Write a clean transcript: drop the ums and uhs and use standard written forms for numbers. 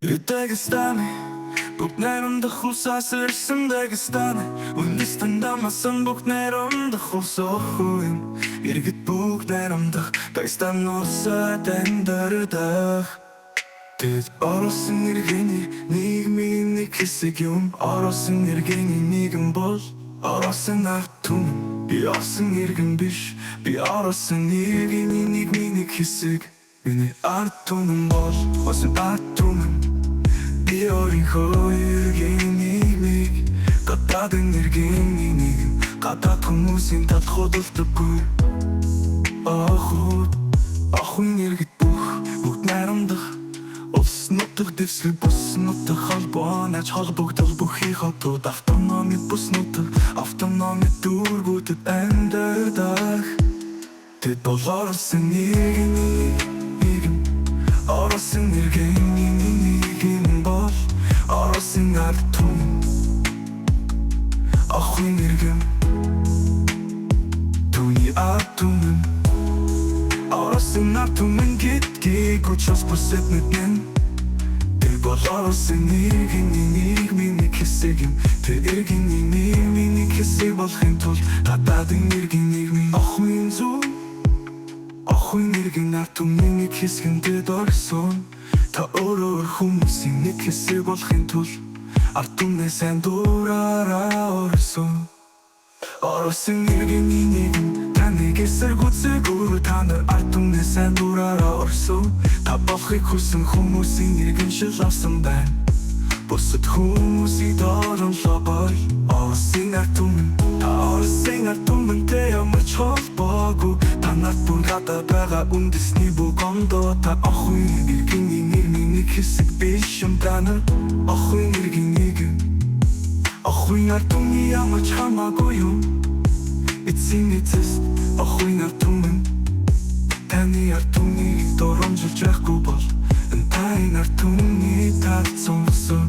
Дагестаны бүгд найрамдах улсаас ирсэн Дагестаны Үндэстэн дамасан бүгд найрамдах улс охин Иргэд бүгд найрамдах Дагестан улсад амьдардаг Тэд Оросын иргэний нийгмийн нэг хэсэг юм Оросын иргэний нийгэм бол Оросын ард түмэн Би Оросын иргэн биш Би Оросын иргэний нийгмийн нэг хэсэг Миний ард түмэн бол Оросын ард түмэн Би өөрийнхөө иргэн нийгмийг Гадаадын иргэн нийгэм Гадаад хүмүүсийн талд худалдаггүй Охин иргэд бүгд найрамдах Улс нутаг дэвсгэр бус нутаг холбоо Наж холбогдол бүхий хотууд Автономи бус нутаг Автономи дүүргүүдэд амьдардаг Тэд бол Оросын иргэний нийгэм Оросын иргэний нийгэм бол Оросын ард түмэн Охин иргэн Түүний ард түмэн Оросын ард түмэн гэдгийг учраас бүсэд мэднэ Тэр бол Оросын иргэний нийгмийн нэг хэсэг юм Тэр иргэний нийгмийн нэг хэсэг болохын тулд Гадаадын иргэн нийгмийн охин зүг Охин иргэн ард түмний нэг хэсгэнд орсон Та өөрөө хүмүүсийн нэг хэсэг болохын тулд Ард түмнээ сайн дураараа орсон Оросын иргэний нийгэм Таныг эсэргүүцээгүй Та нар ард түмнээ сайн дураараа орсон Та болохыг хүсэн хүмүүсийн иргэн шил авсан байна Бусад хүмүүсийг доромлоо бой Оросын ард түмэн Та Оросын ард түмэнтэй ямар ч холбоогүй Та нарт бүр гадаа байгаа үндэсний бүх ондоо Та охин иргэний нийгмийн нэг хэсэг биш юм Та нар охин иргэн нийгэм Охин ард түмний ямар ч хамаагүй юм Эцсийн эцэст охин ард түмэн Таны ард түмнийг доромжилж байхгүй бол Таны ард түмний талд сонгосон